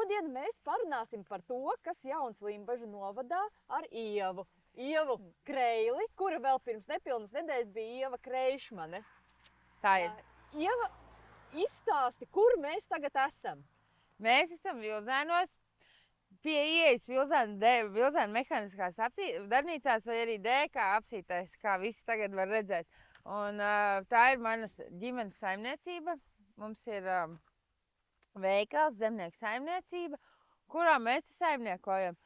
šodien mēs parunāsim par to, kas jauns Limbažu novadā ar Ievu. Ievu Kreili, kura vēl pirms nepilnas nedēļas bija Ieva Kreišmane. Tā ir. Ieva, izstāsti, kur mēs tagad esam? Mēs esam Vilzēnos, pie ieejas Vilzēnu mehāniskās darbnīcās vai arī DK apsītais, kā visi tagad var redzēt. Un tā ir manas ģimenes saimniecība. Mums ir veikals, zemnieku saimniecība, kurā mēs saimniekojam.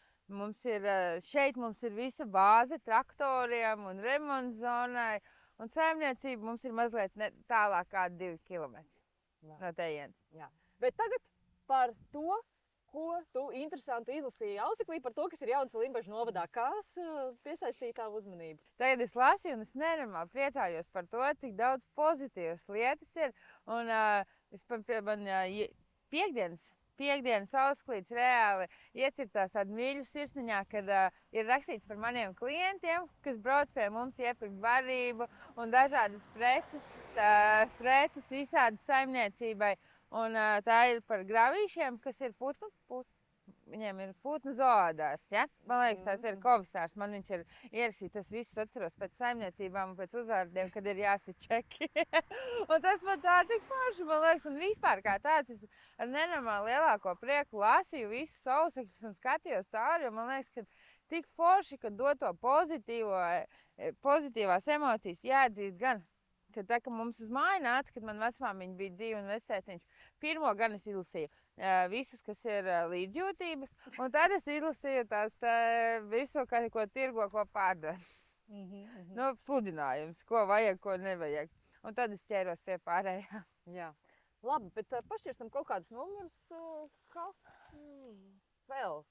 Šeit mums ir visa bāze traktoriem un remonta zonai. Un saimniecība mums ir mazliet tālāk kā 2 kilometri no tejienes. Jā. Bet tagad par to, ko tu interesanti izlasīji Auseklī, par to, kas ir jauns Limbažu novadā. Kas piesaistīja tavu uzmanību? Tagad es lasīju un es nenormāli priecājos par to, cik daudz pozitīvas lietas ir. Un man piekdienas Ausklīts reāli iecirtās tādu mīļu sirsniņā, kad ir rakstīts par maniem klientiem, kas brauc pie mums iepirkt barību un dažādas preces visādi saimniecībai. Un tā ir par gravīšiem, kas ir viņiem ir putnu zoodārs, ja? Man liekas, tāds ir komisārs, man viņš ir ierakstīts, es visus atceros pēc saimniecībām un pēc uzvārdiem, kad ir jāsit čeki. Un tas man tā tik forši, man liekas, un vispār kā tāds, es ar nenormāli lielāko prieku lasīju visus ausekļus un skatījos cauri, jo man liekas, ka tik forši, ka dod to pozitīvās emocijas jāatzīst gan. Kad tā, ka mums uz māju nāca, kad man vecmāmiņa bija dzīva un vecētiņš, pirmo gan es izlasīju visus, kas ir līdzjūtības, un tad es izlasīju tās visu, ko tirgo, ko pārdod. Nu, sludinājums, ko vajag, ko nevajag. Un tad es ķēros pie pārējā. Jā. Labi, bet pašķirstam kaut kādus numurus, kas vēl?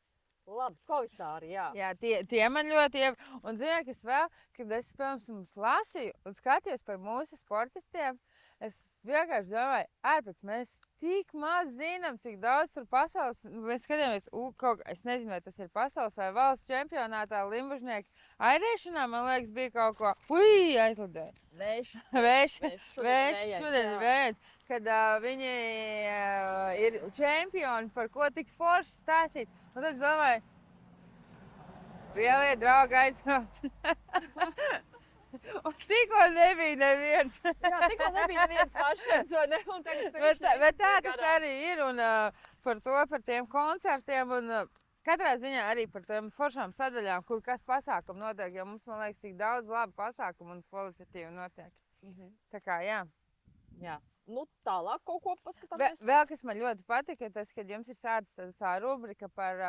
Labi, komisāri, jā. Jā, tie man ļoti un ziniet, kas vēl, kad es, pirms lasīju un skatījos par mūsu sportistiem, es vienkārši domāju, ārpēc mēs tik maz zinām, cik daudz tur pasaules, mēs skatījāmies, es nezinu, vai tas ir pasaules vai valsts čempionātā limbažnieki airēšanā, man liekas, bija kaut ko, aizlidēja. Vējš, šodien ir vējš, kad viņi ir čempioni, par ko tik forši stāstīt. Un tad es domāju, lielie draugi aizbrauc. Un tikko nebija neviens. Jā, tikko nebija neviens pašiem, vai ne? Bet tā tas arī ir, un par tiem koncertiem, un katrā ziņā arī par tiem foršām sadaļām, kur kas pasākumu notiek, jo mums, man liekas, tik daudz labu pasākumu un kvalitatīvu notiek. Tā kā, jā. Jā. Nu, tālāk kaut ko paskatāmies. Vēl, kas man ļoti patika, tas, kad jums ir sācis tā rubrika par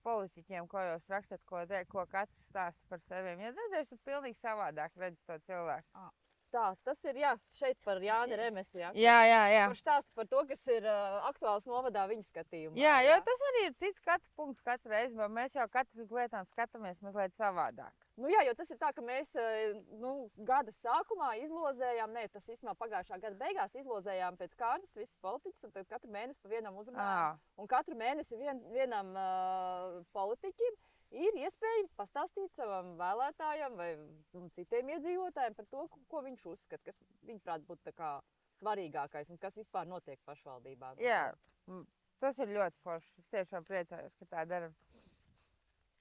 politiķiem, ko jūs rakstat, ko katrs stāsta par seviem. Ja tad es pilnīgi savādāk redzu to cilvēku. Tā, tas ir, jā, šeit par Jāni Remesi, jā? Jā. Par stāstu par to, kas ir aktuāls novadā viņa skatījumā. Jā, jo tas arī ir cits skatu punkts katru reizi, bet mēs jau katru lietām skatāmies mazliet savādāk. Nu jā, jo tas ir tā, ka mēs gada sākumā izlozējām, tas īstenībā pagājušā gada beigās izlozējām pēc kārtas visas politiķus, un tad katru mēnesi pa vienam uzrunājām. Un katru mēnesi vienam politiķim ir iespēja pastāstīt savam vēlētājam vai citiem iedzīvotājiem par to, ko viņš uzskata, kas viņuprāt būtu tā kā svarīgākais un kas vispār notiek pašvaldībā. Jā, tas ir ļoti forši. Es tiešām priecājos, ka tā daram.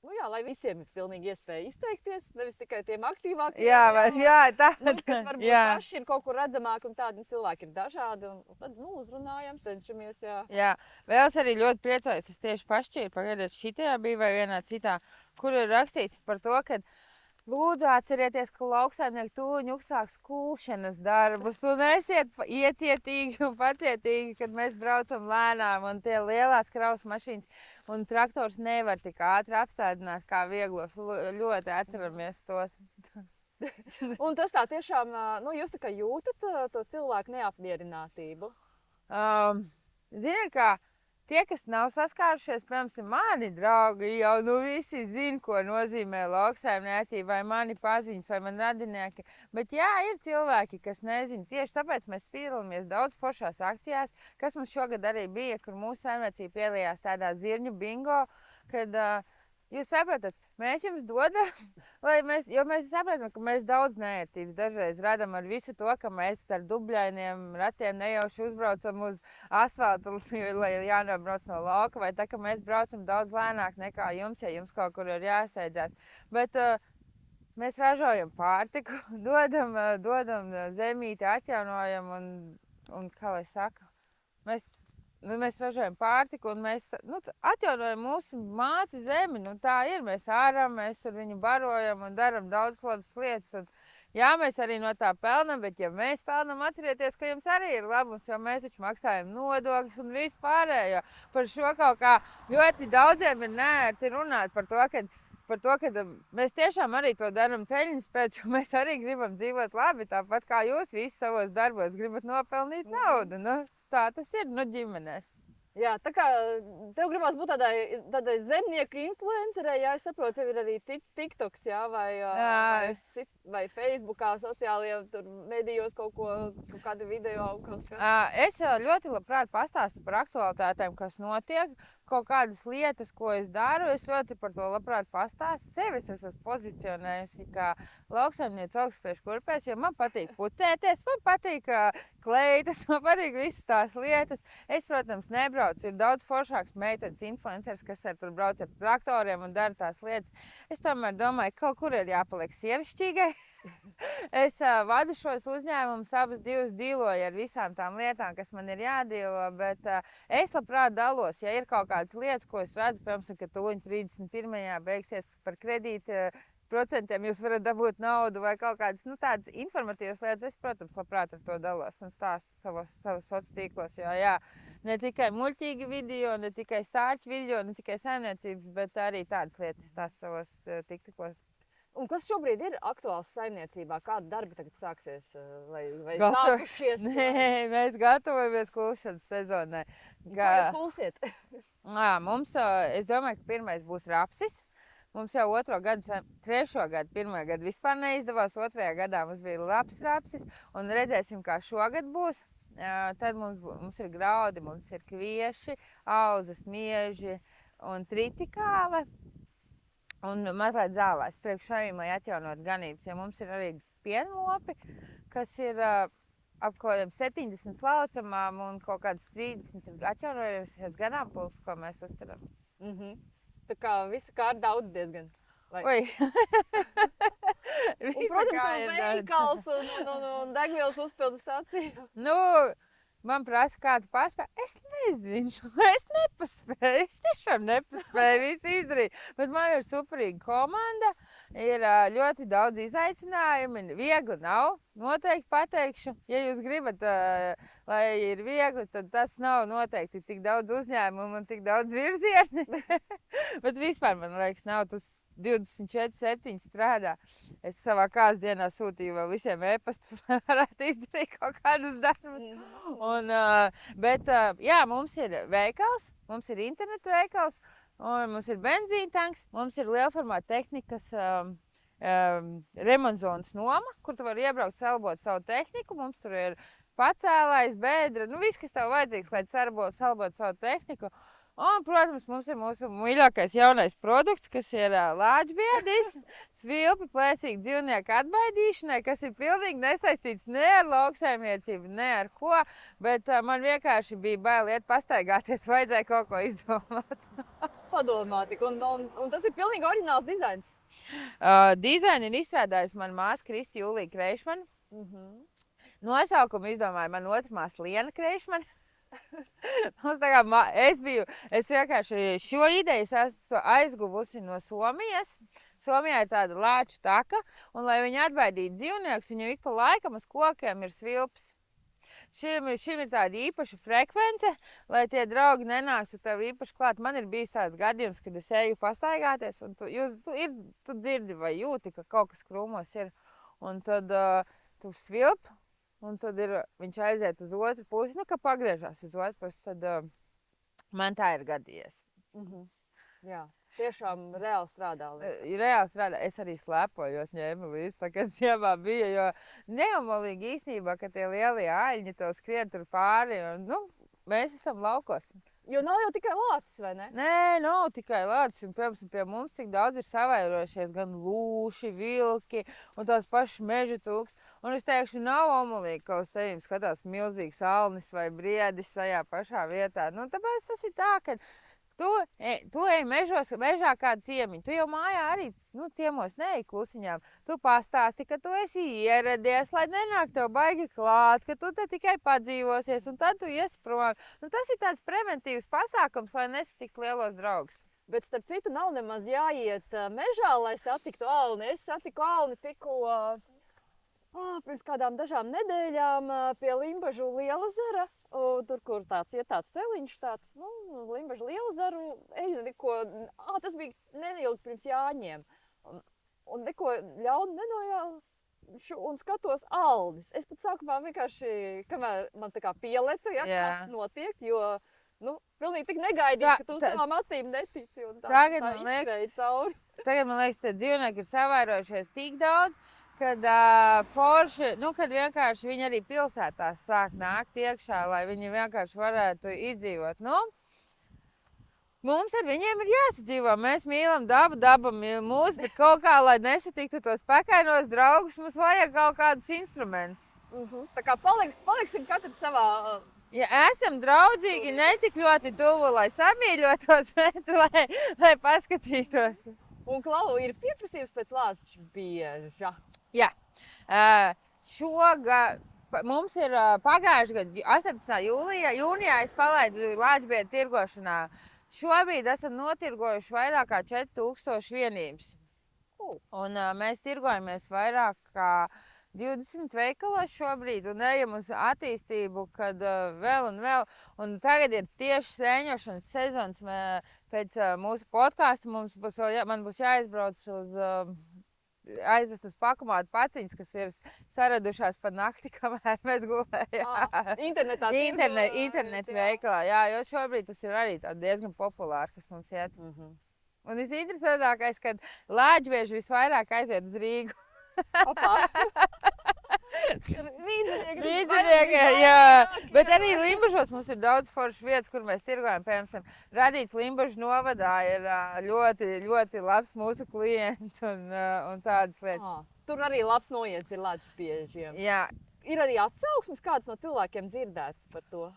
Nu jā, lai visiem ir pilnīgi iespēja izteikties, nevis tikai tiem aktīvākiem. Jā, tā. Kas varbūt paši ir kaut kur redzamāki un tādi cilvēki ir dažādi. Un tad, uzrunājam, cenšamies, jā. Jā, vēl es arī ļoti priecājos, es tieši pašķīru, pagaidiet šitajā bija vai vienā citā, kur ir rakstīts par to, ka lūdzu atcerieties, ka lauksaimnieki tūliņ uzsāks kulšanas darbus un esiet iecietīgi un pacietīgi, kad mēs braucam lēnām un tie lielās kravas mašīnas un traktors nevar tik ātri apstādināt kā vieglos. Ļoti atceramies tos. Un tas tā tiešām, jūs tā kā jūtat to cilvēku neapmierinātību? Ziniet kā, tie, kas nav saskārušies, piemēram, mani draugi jau visi zina, ko nozīmē lauksaimniecība vai mani paziņas vai mani radinieki. Bet jā, ir cilvēki, kas nezina. Tieši tāpēc mēs piedalāmies daudz foršās akcijās, kas mums šogad arī bija, kur mūsu saimniecība piedalījās tādā zirņu bingo, kad Jūs saprotat, mēs jums dodam, jo mēs saprotam, ka mēs daudz neērtības dažreiz radam ar visu to, ka mēs ar dubļainiem ratiem nejauši uzbraucam uz asfaltu, lai jānobrauc no lauka, vai tā, ka mēs braucam daudz lēnāk nekā jums, ja jums kaut kur ir jāsteidzās. Bet mēs ražojam pārtiku, dodam zemīti, atjaunojam un kā lai saka, mēs ražojam pārtiku un mēs atjaunojam mūsu māti zemi. Tā ir, mēs āram, mēs tur viņu barojam un daram daudz labas lietas. Un, jā, mēs arī no tā pelnam, bet ja mēs pelnam, atcerieties, ka jums arī ir labums, jo mēs taču maksājam nodokļus un visu pārējo. Par šo kaut kā ļoti daudziem ir neērti runāt par to, ka mēs tiešām arī to darām peļņas pēc, jo mēs arī gribam dzīvot labi, tāpat kā jūs visi savos darbos gribat nopelnīt naudu. Tā tas ir, ģimenēs. Jā, tā kā tev gribās būt tādai zemnieku influencerei, jā, es saprotu, tev ir arī TikToks, jā, vai Facebookā, sociālajā medijos kaut kādu video, kaut kā. Es ļoti labprāt pastāstu par aktualitātēm, kas notiek, kaut kādas lietas, ko es daru. Es ļoti par to labprāt pastāstu. Sevi es esmu pozicionējusi kā lauksaimniece augstspēšu kurpēs, jo man patīk pucēties, man patīk kleitas, man patīk visas tās lietas. Es, protams, nebraucu. Ir daudz foršāks meitenes influenceris, kas tur brauc ar traktoriem un dara tās lietas. Es tomēr domāju, ka kaut kur ir jāpaliek sievišķīgai. Es vadu šos uzņēmumus, abas divas dīloju ar visām tām lietām, kas man ir jādīlo, bet es labprāt dalos, ja ir kaut kādas lietas, ko es redzu, piemēram, ka tuliņ 31. beigsies par kredīti procentiem, jūs varat dabūt naudu vai kaut kādas tādas informatīvas lietas. Es, protams, labprāt ar to dalos un stāstu savos sociālos tīklos, jo jā, ne tikai muļķīgi video, ne tikai stārķi video, ne tikai saimniecības, bet arī tādas lietas stāstu savos tiktikos. Un kas šobrīd ir aktuāls saimniecībā? Kādi darbi tagad sāksies? Vai sākušies? Nē, mēs gatavojamies kūšanas sezonai. Kā jūs kūsiet? Mums, es domāju, ka pirmais būs rapsis. Mums jau trešo gadu, pirmajā gadu vispār neizdevās. Otrajā gadā mums bija labs rapsis. Un redzēsim, kā šogad būs. Tad mums ir graudi, mums ir kvieši, auzas, mieži un tritikāle. Un mazliet zālēs priekš šajiem, lai atjaunot ganības, jo mums ir arī pienlopi, kas ir ap kaut kādiem 70 slaucamām un kaut kādas 30 atjaunojusies ganāmpulks, ko mēs uztaram. Tā kā visa kārta daudz diezgan. Oi! Un, protams, veikals un degvielas uzpildes stācija. Man prasa, kā tu paspēji. Es nezinu, es nepaspēju. Es tiešām nepaspēju visu izdarīt. Bet man ir superīga komanda, ir ļoti daudz izaicinājumu. Viegli nav, noteikti pateikšu. Ja jūs gribat, lai ir viegli, tad tas nav noteikti tik daudz uzņēmumu un tik daudz virzieni. Bet vispār, man liekas, nav tas 24/7 strādā. Es savā kāzdienā sūtīju vēl visiem e-pastus, lai varētu izdarīt kaut kādus darbus. Bet jā, mums ir veikals, mums ir internetu veikals, un mums ir benzīntanks, mums ir lielformāta tehnikas remontzonas noma, kur tu vari iebraukt, salabot savu tehniku. Mums tur ir pacēlājs, bēdra, viss, kas tev vajadzīgs, lai salabot savu tehniku. Un, protams, mums ir mūsu mīļākais jaunais produkts, kas ir lāčbiedis, svilpi plēsīgi dzīvnieku atbaidīšanai, kas ir pilnīgi nesaistīts ne ar lauksaimniecību, ne ar ko, bet man vienkārši bija bail iet pastaigāties, vajadzēja kaut ko izdomāt. Padomāt, un tas ir pilnīgi oriģināls dizains. Dizainu ir izstrādājusi mana māsa Kristi Julija Kreišmana. Nosaukumu izdomāja mana otra māsa Liena Kreišmana. Es vienkārši šo ideju esmu aizguvusi no Somijas. Somijā ir tāda lāču taka, un lai viņi atbaidītu dzīvniekus, viņam ik pa laikam uz kokiem ir svilps. Šim ir tāda īpaša frekvence, lai tie draugi nenāktu tev īpaši klāt. Man ir bijis tāds gadījums, kad es eju pastaigāties, un tu dzirdi vai jūti, ka kaut kas krūmos ir. Un tad tu svilp. Un tad viņš aiziet uz otru pusi, ka pagriežās uz otru pusi, tad man tā ir gadījies. Jā, tiešām reāli strādā. Reāli strādā. Es arī slēpojos ņēmu līdzi, tā kad ziemā bija, jo neomolīgi īstenībā, ka tie lielie āļņi tev skrien tur pāri, un mēs esam laukos. Jo nav jau tikai lācis, vai ne? Nē, nav tikai lācis. Un, piemēram, pie mums cik daudz ir savairojušies gan lūši, vilki un tās pašas meža cūkas. Un es teikšu, nav omulīgi, ka uz tevīm skatās milzīgs alnis vai briedis tajā pašā vietā. Nu, tāpēc tas ir tā, ka tu ej mežā kādu ciemiņu. Tu jau mājā arī ciemos neej klusiņām. Tu pastāsti, ka tu esi ieradies, lai nenāk tev baigi klāt, ka tu te tikai padzīvosies un tad tu iesi prom. Nu, tas ir tāds preventīvs pasākums, lai nesatiktu lielos draugus. Bet starp citu nav nemaz jāiet mežā, lai satiktu alni. Es satiku alni tikko pirms kādām dažām nedēļām pie Limbažu Lielezera. Tur, kur tāds celiņš, Limbažu Lielezeru, tas bija neilgi pirms Jāņiem. Un neko ļaudu nenojālu un skatos alnis. Es pat sākumā vienkārši, kamēr man tā kā pieleca, kas notiek, jo, pilnīgi tik negaidīju, ka tu savām acīm netici un tā izskrēja cauri. Tagad, man liekas, tie dzīvnieki ir savairojušies tik daudz, kad forši, kad vienkārši viņi arī pilsētās sāk nākt iekšā, lai viņi vienkārši varētu izdzīvot. Mums ar viņiem ir jāsadzīvo. Mēs mīlam dabu, daba mīl mūs, bet kaut kā, lai nesatiktu tos pakainos draugus, mums vajag kaut kādus instrumentus. Tā kā paliksim katru savā... Ja esam draudzīgi, ne tik ļoti tuvu, lai samīļotos, bet lai paskatītos. Un, Klau, ir pieprasījums pēc lāču bieža? Jā. Mums ir pagājuši gadu 18. jūnijā es palaidu lāčbiedu tirgošanā. Šobrīd esam notirgojuši vairāk kā 4000 vienības. Un mēs tirgojamies vairāk kā 20 veikalos šobrīd un ejam uz attīstību, kad vēl un vēl. Un tagad ir tieši sēņošanas sezons. Pēc mūsu podkāsta man būs jāizbrauc aizvest uz pakumātu paciņas, kas ir saradušās pa nakti, kamēr mēs gulējām. Internetu veikalā, jā, jo šobrīd tas ir arī diezgan populāri, kas mums iet. Un visinteresantākais, kad lāčbieži visvairāk aiziet uz Rīgu. Rīdzinieki, jā. Bet arī Limbažos mums ir daudz foršas vietas, kur mēs tirgojam. Piemēram, Radīts Limbažu novadā ir ļoti, ļoti labs mūsu klients un tādas lietas. Tur arī labs noiets ir lāčbiežiem. Jā. Ir arī atsauksmes kāds no cilvēkiem dzirdēts par to?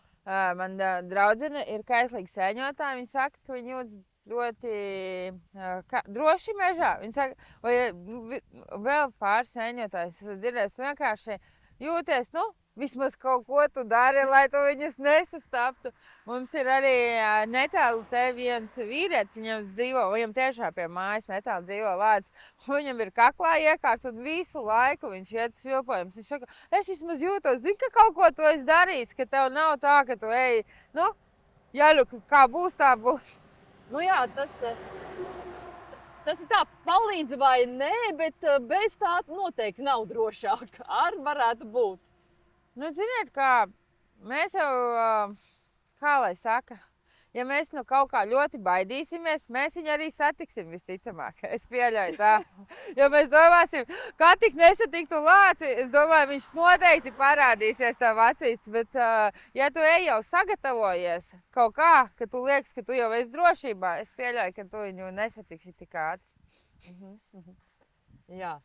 Man draudzene ir kaislīga sēņotāja. Viņa saka, ka viņa jūtas ļoti droši mežā. Viņa saka, vai vēl pāris sēņotājs dzirdēs, tu vienkārši jūties, vismaz kaut ko tu dari, lai tu viņus nesastaptu. Mums ir arī netālu te viens vīrietis, viņam tiešām pie mājas netālu dzīvo lācis. Viņam ir kaklā iekārts un visu laiku viņš iet svilpojums. Viņš saka, es vismaz jūtos, zini, ka kaut ko tu esi darījis, ka tev nav tā, ka tu ej, kā būs, tā būs. Jā, tas ir tā palīdz vai nē, bet bez tā noteikti nav drošāk. Ar varētu būt. Ziniet, kā mēs jau, kā lai saka, ja mēs no kaut kā ļoti baidīsimies, mēs viņu arī satiksim visticamāk. Es pieļauju tā. Ja mēs domāsim, kā tik nesatiktu lāci, es domāju, viņš noteikti parādīsies tev acīs. Bet, ja tu ej jau sagatavojies kaut kā, ka tu liekas, ka tu jau esi drošībā, es pieļauju, ka tu viņu nesatiksi tik ātri. Jā.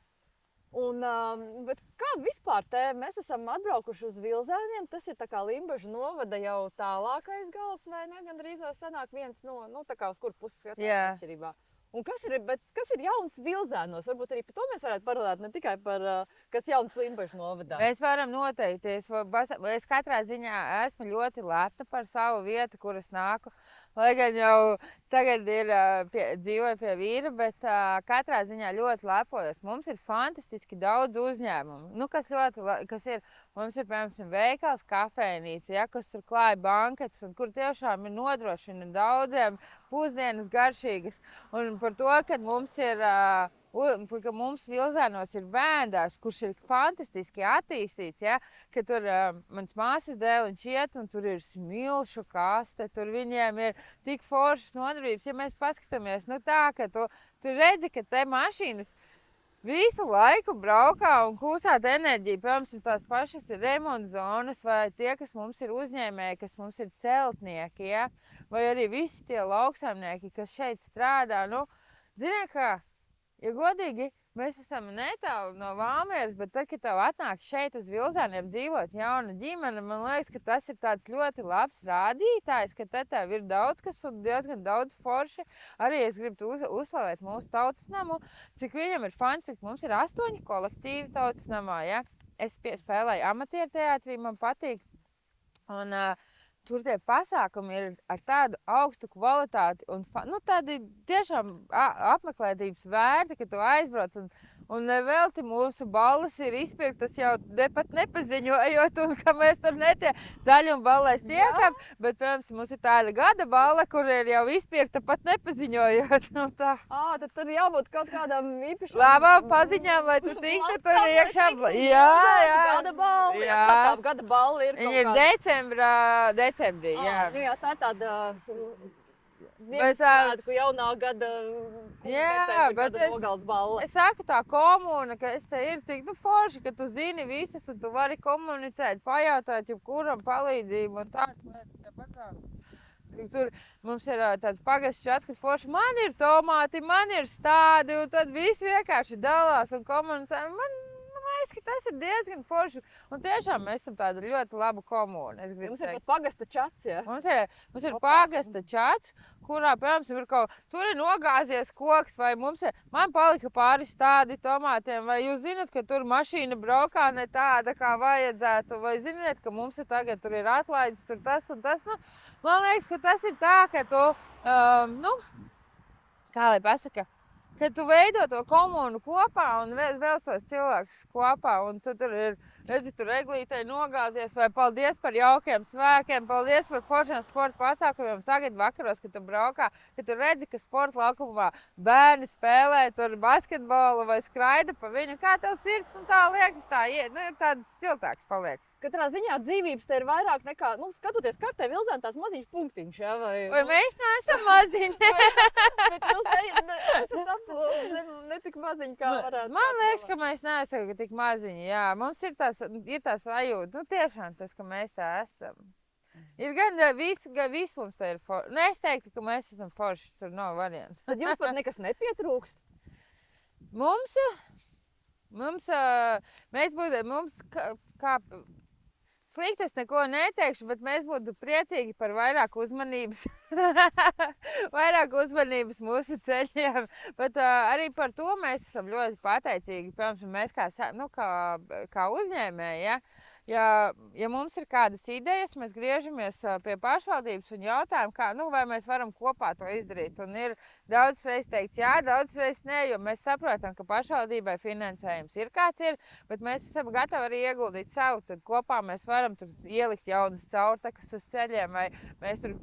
Bet kā vispār mēs esam atbraukuši uz Vilzēniem, tas ir tā kā Limbažu novada jau tālākais gals, vai ne? Gandrīz vai sanāk viens tā kā uz kur puses skatās atšķirībā. Un kas ir jauns Vilzēnos? Varbūt arī par to mēs varētu parunāt, ne tikai par kas jauns Limbažu novadā. Mēs varam noteikti. Es katrā ziņā esmu ļoti lepna par savu vietu, kur es nāku. Lai gan jau tagad dzīvoju pie vīra, bet katrā ziņā ļoti lepojos. Mums ir fantastiski daudz uzņēmumu. Mums ir, piemēram, veikals, kafejnīca, kas tur klāja banketus un kur tiešām ir nodrošina daudziem pusdienas garšīgas. Un par to, ka mums Vilzēnos ir bērndārs, kurš ir fantastiski attīstīts, ka tur mans māsas dēliņš iet un tur ir smilšu kaste, tur viņiem ir tik foršas nodarbības. Ja mēs paskatāmies, tā, ka tu redzi, ka te mašīnas visu laiku braukā un kūsāt enerģiju. Piemēram, tās pašas ir remonta zonas vai tie, kas mums ir uzņēmēji, kas mums ir celtnieki, ja? Vai arī visi tie lauksaimnieki, kas šeit strādā. Nu, ziniet kā, ja godīgi, mēs esam netālu no Valmieras, bet tad, kad tev atnāk šeit uz Vilzāniem dzīvot jauna ģimene, man liekas, ka tas ir tāds ļoti labs rādītājs, ka te tev ir daudz kas un diezgan daudz forši. Arī es gribu uzslavēt mūsu tautas namu, cik viņam ir fans, cik mums ir 8 kolektīvi tautas namā, ja? Es spēlēju amatieru teātrī, man patīk. Un tur tie pasākumi ir ar tādu augstu kvalitāti un tādi tiešām apmeklētības vērti, ka tu aizbrauc un nevelti mūsu balles ir izpirktas jau pat nepaziņojot, un ka mēs tur zaļuma ballēs tiekam, bet, piemēram, mums ir tāda gada balle, kur ir jau izpirkta pat nepaziņojot. Tā. Tad tur jābūt kaut kādām īpašām... Labām paziņām, lai tu tiktu tur iekšā. Jā. Gada balle. Jā. Tā gada balle ir kaut kāda. Ir decembrī, jā. Jā, tā ir tāda... Ziemassvētku jaunā gada nogales balle. Es saku tā komuna, ka es te ir cik forši, ka tu zini visas un tu vari komunicēt, pajautāt jebkuram palīdzību un tādas lietas. Tur mums ir tāds pagasts čats, ka forši man ir tomāti, man ir stādi un tad visi vienkārši dalās un komunicē. Man liekas, ka tas ir diezgan forši. Un tiešām mēs esam tāda ļoti laba komuna. Mums ir pat pagasta čats, jā? Mums ir pagasta čats, kurā, piemēram, tur ir nogāzies koks, vai man palika pāri stādi tomātiem, vai jūs zināt, ka tur mašīna braukā ne tāda, kā vajadzētu, vai ziniet, ka mums ir tagad tur ir atlaides, tur tas un tas. Nu, man liekas, ka tas ir tā, ka tu, kā lai pasaka, ka tu veido to komunu kopā un vēl tos cilvēkus kopā, un tu tur ir, redzi, tur eglītei nogāzies, vai paldies par jaukiem svētkiem, paldies par foršiem sporta pasākumiem. Tagad vakaros, kad tu braukā, kad tu redzi, ka sporta laukumā bērni spēlē tur basketbolu vai skraida pa viņu, kā tev sirds un tā liekas, tāds ciltāks paliek. Katrā ziņā dzīvības te ir vairāk nekā, skatoties kartē, Vilzāni tās maziņš punktiņš, jā, vai mēs neesam maziņi? Bet jūs esat absolūti ne tik maziņi, kā varētu. Man liekas, ka mēs neesam tik maziņi, jā. Mums ir tās sajūta, tiešām tas, ka mēs tā esam. Ir gan viss mums te ir forši. Es teiktu, ka mēs esam forši, tur nav variants. Tad jums pat nekas nepietrūkst? Slikti es neko neteikšu, bet mēs būtu priecīgi par vairāk uzmanības. Vairāk uzmanības mūsu ceļiem. Bet arī par to mēs esam ļoti pateicīgi. Piemēram, mēs kā uzņēmēji, ja mums ir kādas idejas, mēs griežamies pie pašvaldības un jautājam, vai mēs varam kopā to izdarīt. Un ir daudz reiz teikts jā, daudz reiz nē, jo mēs saprotam, ka pašvaldībai finansējums ir kāds ir, bet mēs esam gatavi arī ieguldīt savu. Tad kopā mēs varam tur ielikt jaunas caurtakas uz ceļiem, vai mēs tur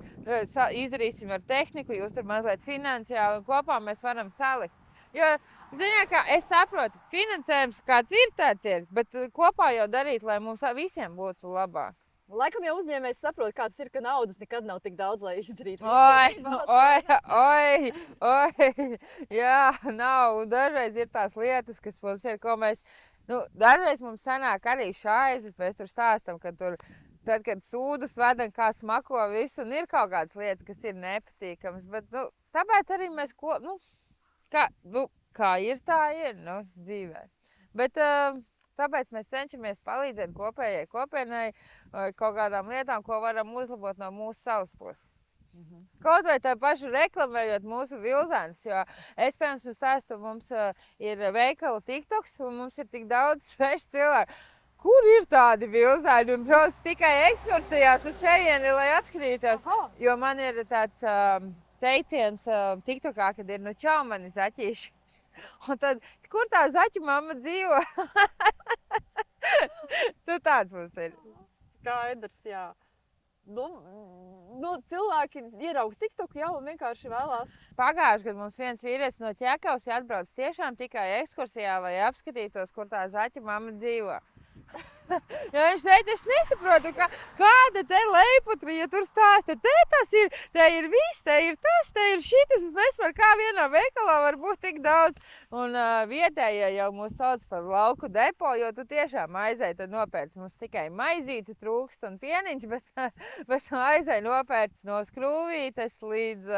izdarīsim ar tehniku, jūs tur mazliet finansiāli, un kopā mēs varam salikt. Jo, ziniet, kā es saprotu, finansējums kāds ir, tāds ir, bet kopā jau darīt, lai mums visiem būtu labāk. Laikam jau uzņēmējs saprot, kā tas ir, ka naudas nekad nav tik daudz, lai izdarītu. Jā, nav. Dažreiz ir tās lietas, kas mums ir, ko mēs, dažreiz mums sanāk arī šaizes, mēs tur stāstam, ka tur, tad, kad sūdus vedam, kā smako visu, un ir kaut kādas lietas, kas ir nepatīkamas, bet, tāpēc arī mēs kā ir, tā ir, dzīvē. Bet tāpēc mēs cenšamies palīdzēt kopējai kopienai kaut kādām lietām, ko varam uzlabot no mūsu savas puses. Kaut vai tā pašu reklamējot mūsu Vilzānus, jo es, piemēram, stāstu, mums ir veikala TikToks, un mums ir tik daudz sveši cilvēki. Kur ir tādi Vilzāni un brauc tikai ekskursijās uz šejieni, lai apskatītos? Jo man ir tāds teiciens TikTokā, kad ir čau mani zaķīši. Un tad, kur tā zaķu mamma dzīvo? Tāds mums ir. Skaidrs, jā. Cilvēki ieraug TikToku jau un vienkārši vēlās. Pagājuši, kad mums viens vīrietis no Ķekavas atbrauc tiešām tikai ekskursijā, lai apskatītos, kur tā zaķu mamma dzīvo. Ja viņš teica, es nesaprotu, kāda te leiputrija tur stāsta. Te tas ir, te ir viss, te ir tas, te ir šitas. Es nespēru, kā vienā veikalā var būt tik daudz. Un vietējie jau mūs sauc par lauku depo, jo tu tiešām aizēji, tad nopērc. Mums tikai maizīte trūkst un pieniņš, bet aizēji nopērc no skrūvītes līdz,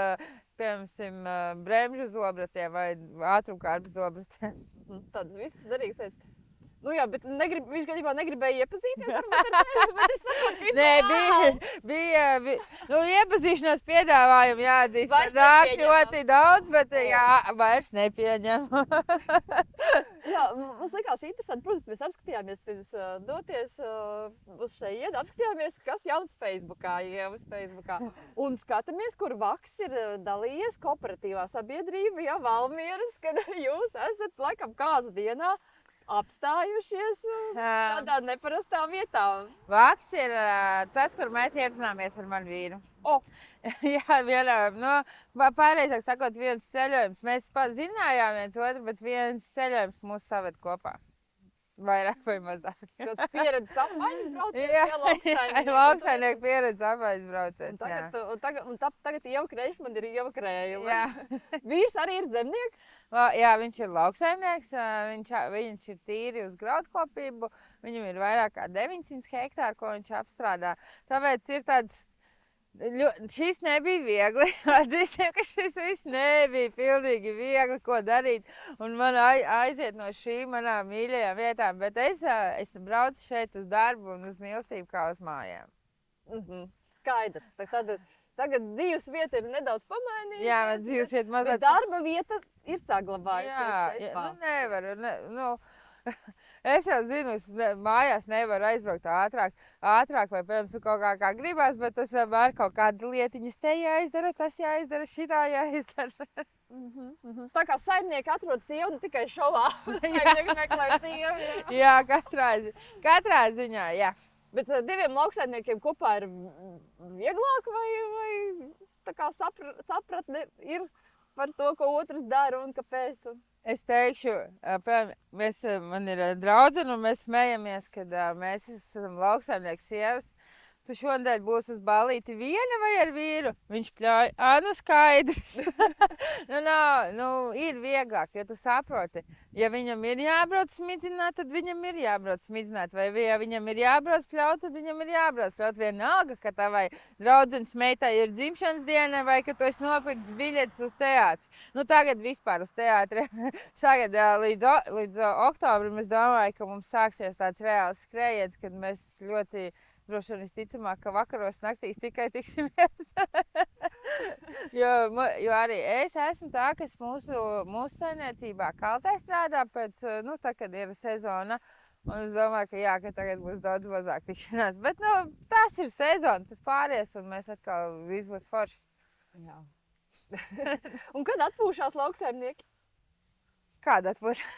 piemēram, bremžu zobratiem vai ātrumkārtu zobratiem. Tādas visas derīgas lietas. Nu jā, bet viņš gadījumā negribēja iepazīties ar mani, bet es saprotu, ka Nē, bija iepazīšanās piedāvājumi jāatzīst. Nāk ļoti daudz, bet jā, vairs nepieņem. Jā, mums likās interesanti, protams, mēs apskatījāmies pirms doties uz šeit, apskatījāmies, kas jauns Facebookā, ievas Facebookā. Un skatāmies, kur Vaks ir dalījies kooperatīvā sabiedrība, jā, Valmieras, kad jūs esat, laikam, kāzu dienā apstājušies tādā neparastā vietā. Vaks ir tas, kur mēs iepazināmies ar manu vīru. Jā, pareizāk sakot, viens ceļojums. Mēs zinājām viens otru, bet viens ceļojums mūs saved kopā. Vairāk vai mazāk. Tāds pieredzes apmaiņas brauciens, lauksainieku. Lauksainieku pieredzes apmaiņas brauciens. Un tagad Ieva Kreiša man ir Ieva Krējuma. Vīrs arī ir zemnieks? Jā, viņš ir lauksaimnieks, viņš ir tīri uz graudkopību, viņam ir vairāk kā 900 hektāru, ko viņš apstrādā. Tāpēc ir tāds, šis nebija viegli, atzīsim, ka šis viss nebija pilnīgi viegli, ko darīt, un man aiziet no šīm manām mīļajām vietām, bet es braucu šeit uz darbu un uz mīlestību kā uz mājām. Skaidrs, tagad dzīves vieta ir nedaudz pamainījusies. Jā, bet dzīves vieta mazliet. Bet darba vieta ir saglabājusies. Jā, nevaru. Es jau zinu, mājās nevaru aizbraukt ātrāk vai, piemēram, kaut kā gribās, bet tas vienmēr kaut kāda lietiņas te jāizdara, tas jāizdara, šitā jāizdara. Tā kā saimnieki atrod sievu ne tikai šovā, saimnieki meklē sievu. Jā, katrā ziņā, jā. Bet diviem lauksaimniekiem kopā ir vieglāk vai tā kā sapratne ir par to, ko otrs dara un kāpēc? Es teikšu, man ir draudzene un mēs smejamies, kad mēs esam lauksaimnieki sievas. Tu šonadēļ būsi uz ballīti viena vai ar vīru? Viņš pļauj, nu skaidrs. Ir vieglāk, jo tu saproti. Ja viņam ir jābrauc smidzināt, tad viņam ir jābrauc smidzināt. Vai ja viņam ir jābrauc pļaut, tad viņam ir jābrauc pļaut. Vienalga, ka tavai draudzenes meitai ir dzimšanas diena vai ka tu esi nopircis biļetes uz teātri. Tagad vispār uz teātri. Tagad līdz oktobrim es domāju, ka mums sāksies tāds reāls skrējiens, kad mēs ļoti droši vien visticamāk, ka vakaros naktīs tikai tiksimies. jo arī es esmu tā, kas mūsu saimniecībā kaltē strādā pēc, tā, kad ir sezona. Un es domāju, ka tagad būs daudz mazāk tikšanās. Bet, tas ir sezona, tas pāries un mēs atkal viss būs forši. Jā. Un kad atpūšās lauksaimnieki? Kāda atpūšās?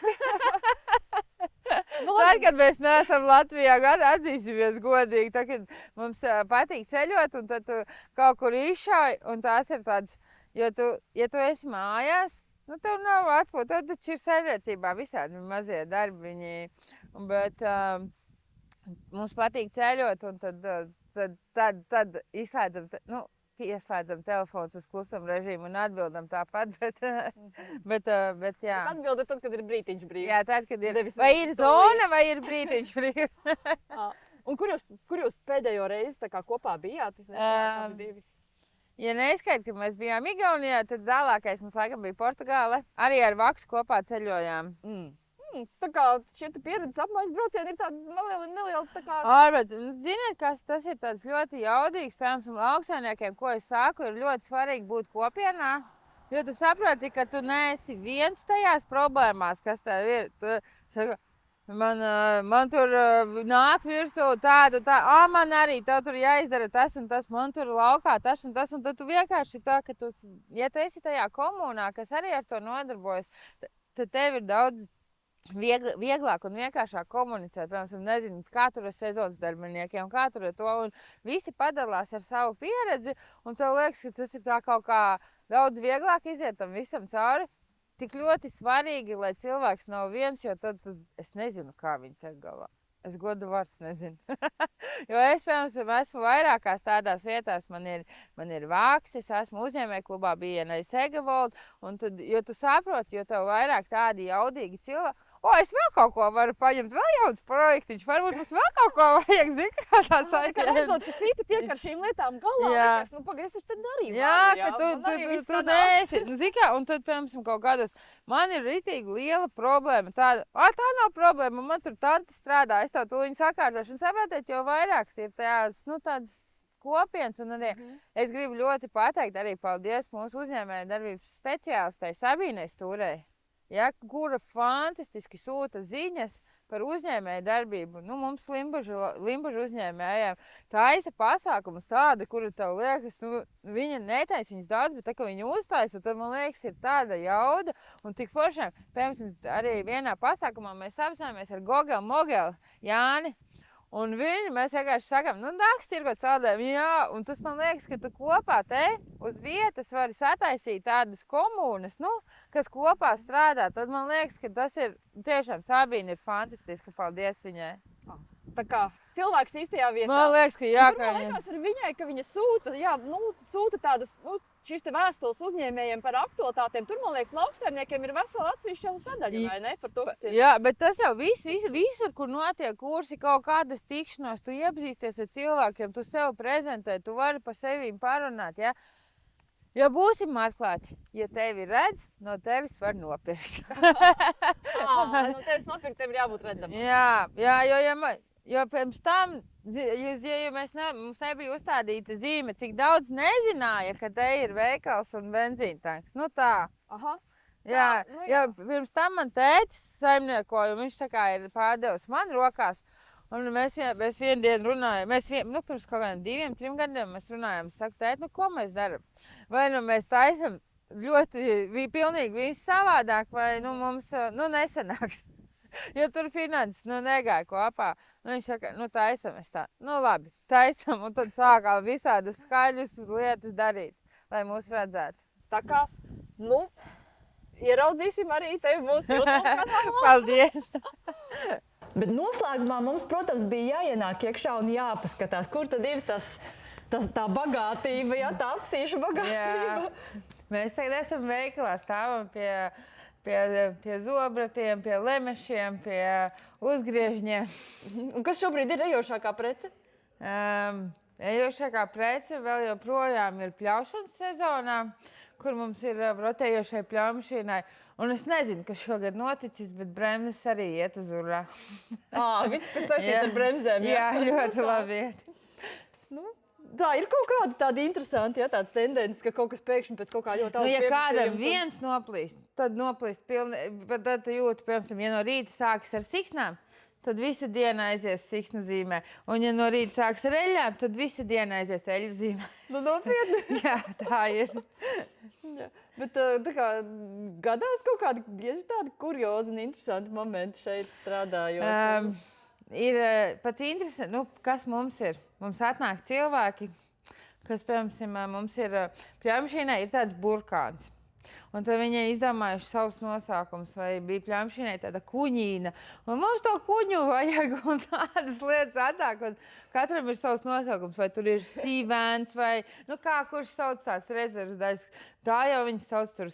Tad, kad mēs neesam Latvijā, atzīsimies godīgi, tad, kad mums patīk ceļot, un tad tu kaut kur izšauj, un tās ir tāds, ja tu esi mājās, tev nav atpūt, tev taču ir saimniecībā visādi mazie darbiņi, bet mums patīk ceļot, un tad izslēdzam, ieslēdzam telefons uz klusuma režīmu un atbildam tāpat, bet jā. Atbildi tad, kad ir brītiņš brīvs. Jā, tad, kad ir, vai ir zona, vai ir brītiņš brīvs. Un kur jūs pēdējo reizi tā kā kopā bijāt? Ja neizskait, ka mēs bijām Igaunijā, tad tālākais mums laikam bija Portugāle. Arī ar Vaksu kopā ceļojām. Tā kā šie pieredzes apmaiņas braucieni ir tādi nelieli tā kā... Bet, ziniet, tas ir tāds ļoti jaudīgs, piemēram, lauksaimniekiem, ko es saku, ir ļoti svarīgi būt kopienā. Jo tu saproti, ka tu neesi viens tajās problēmās, kas tev ir. Man tur nāk virsū tāda, man arī tev tur jāizdara tas un tas, man tur laukā tas un tas, un tad tu vienkārši tā, ka ja tu esi tajā komunā, kas arī ar to nodarbojas, tad tev ir daudz vieglāk un vienkāršāk komunicēt, piemēram, nezinu, kā tur ar sezonas darbiniekiem, kā tur ar to, un visi padalās ar savu pieredzi, un tev liekas, ka tas ir tā kaut kā daudz vieglāk iziet tam visam cauri. Tik ļoti svarīgi, lai cilvēks nav viens, jo tad es nezinu, kā viņi tiek galā. Es godu vārds nezinu. Jo es, piemēram, esmu vairākās tādās vietās. Man ir Vāks, es esmu uzņēmēju klubā BNI Segavolda. Un tad, jo tu saproti, jo tev vairāk tādi jaudīgi cilvēki. Es vēl kaut ko varu paņemt, vēl jauns projektiņš. Varbūt mums vēl kaut ko vajag, zini, kā tā saitē. Redzot, ka citi tiek ar šīm lietām galā, liekas, pagaid, es tad darīju. Jā, ka tu neesi. Zini kā, un tad, piemēram, kaut kādos, man ir ritīgi liela problēma. Tāda, tā nav problēma, man tur tanti strādā, es tev tūliņ sakārtošu. Un saprotiet, jo vairāk ir tās, tādas kopienas, un arī es gribu ļoti pateikt arī paldies mūsu uzņēmēju darbības speciālistei Sabīnei Stūrei. Ja, kura fantastiski sūta ziņas par uzņēmēju darbību. Mums Limbažu uzņēmējiem taisa pasākumus tādi, kuri tev liekas, viņa netaisa viņas daudz, bet tā, ka viņa uztaisa, tad, man liekas, ir tāda jauda un tik foršiem. Piemēram, arī vienā pasākumā mēs apzinājāmies ar Gogelu Mogelu Jāni. Un mēs vienkārši sakām, nāks tirgot saldējumu, jā, un tas man liekas, ka tu kopā te uz vietas vari sataisīt tādas komunas, kas kopā strādā. Tad man liekas, ka tas ir, tiešām Sabīna ir fantastiska, paldies viņai. Tā kā cilvēks īstajā vietā. Man liekas, ka jā, ka viņa... liekas ar viņai, ka viņa sūta tādus, šīs te vēstules uzņēmējiem par aktualitātēm. Tur, man liekas, lauksaimniekiem ir vesela atsevišķa sadaļa, vai ne? Par to, kas ir. Jā, bet tas jau visur, kur notiek kursi, kaut kādas tikšanos, tu iepazīsties ar cilvēkiem, tu sev prezentē, tu vari pa sevīm parunāt, ja? Jo būsim atklāti, ja tevi redz, no tevis var nopirkt. No tevis nopirkt, tev ir jābūt redzamam. Jā, jo pirms tam, mums nebija uzstādīta zīme, cik daudz nezināja, ka te ir veikals un benzīntanks. Tā. Aha. Jā, pirms tam man tētis saimniekoja, un viņš tā kā ir pārdevis man rokās. Un mēs vienu dienu runājam, pirms kaut kādiem 2-3 gadiem mēs runājam, saku, tēt, ko mēs darām? Vai mēs taisam ļoti pilnīgi visu savādāk, vai mums nesanāks? Jo tur finanses negāja kopā. Viņš saka, taisam es tā. Labi, taisam, un tad sākām visādas skaļas lietas darīt, lai mūs redzētu. Tā kā, ieraudzīsim arī tevi mūsu YouTube kanālā. Paldies! Bet noslēgumā mums, protams, bija jāienāk iekšā un jāpaskatās, kur tad ir tā bagātība, tā apsīšu bagātība. Jā. Mēs tagad esam veikalā, stāvam pie zobratiem, pie lemešiem, pie uzgriežņiem. Un kas šobrīd ir ejošākā prece? Ejošākā prece vēl joprojām ir pļaušanas sezonā, kur mums ir rotējošai pļaumašīnai. Un es nezinu, kas šogad noticis, bet bremzes arī iet uz urā. Viss, kas saistīts ar bremzēm. Jā, ļoti labi iet. Tā ir kaut kāda tāda interesanta, tāds tendences, ka kaut kas pēkšņi pēc kaut kā ļoti augstu ja kādam viens noplīst, tad noplīst pilnīgi, bet tad tu jūti, piemēram, ja no rīta sākas ar siksnām, tad visa diena aizies siksnu zīmē. Un ja no rīta sākas ar eļļām, tad visa diena aizies eļļu zīmē. Nopietni? Jā, tā ir. Bet tā kā gadās kaut kādi bieži tādi kuriozi un interesanti momenti šeit strādājot? Ir pats interesanti, kas mums ir. Mums atnāk cilvēki, kas, piemēram, mums ir pļaumašīnai ir tāds burkāns. Un tad viņi izdomājuši savus nosaukumus, vai bija pļaumašīnai tāda kuņīna. Un mums to kuņu vajag un tādas lietas atnāk. Un katram ir savs nosaukums, vai tur ir sīvēns, vai kurš sauc tās rezervas daļas. Tā jau viņi sauc tur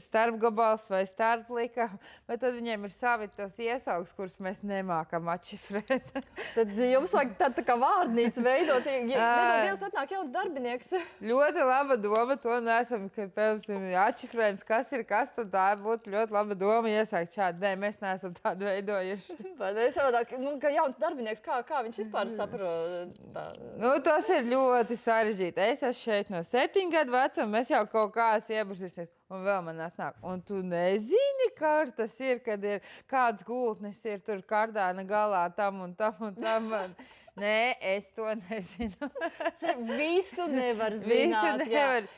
starpgabals vai starplika, bet tad viņiem ir savi tas iesaugs, kurus mēs nemākam atšifrēt. Tad jums vajag tā kā vārdnīcu veidot, nedodies atnāk jauns darbinieks. Ļoti laba doma, to neesam, kad, piemēram, atšifrējums, kas ir kas, tad tā būtu ļoti laba doma iesākt šādi. Nē, mēs neesam tādu veidojuši. Vai ne, savādāk, ka jauns darbinieks, kā viņš vispār saprot? Tas ir ļoti sarežģīti. Es esmu šeit no 7 gadu vecuma, mēs jau kaut kāds iebušies, un vēl man atnāk. Un tu nezini, kā tas ir, kad ir kāds gultnes ir tur kardāna galā tam un tam un tam. Nē, es to nezinu. Visu nevar zināt,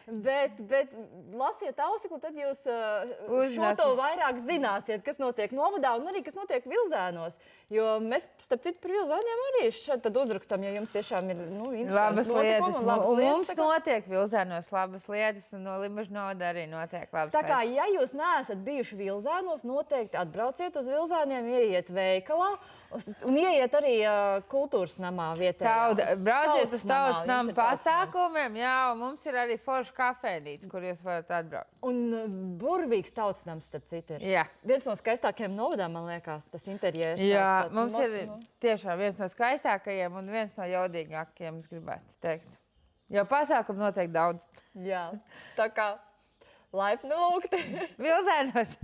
bet lasiet ausikli, tad jūs šo to vairāk zināsiet, kas notiek novadā un arī kas notiek Vilzēnos. Jo mēs, starp citu, par Vilzēniem arī šeit tad uzrakstam, ja jums tiešām ir labas lietas. Un mums notiek Vilzēnos labas lietas, un no Limbažu novada arī notiek labas lietas. Tā kā, ja jūs neesat bijuši Vilzēnos, noteikti atbrauciet uz Vilzēniem, ieiet veikalā. Un ieiet arī kultūras namā vietējā. Brauciet uz tautas Jums nama ir tautas nams. pasākumiem, jā, un mums ir arī forša kafejnīca, kur jūs varat atbraukt. Un burvīgs tautas nams, starp citu, ir. Jā. Viens no skaistākajiem novadām, man liekas, tas interjers. Jā, mums ir tiešām viens no skaistākajiem un viens no jaudīgākajiem, es gribētu teikt. Jo pasākumu noteikti daudz. Jā, tā kā laipni lūgti. Vilzēnos!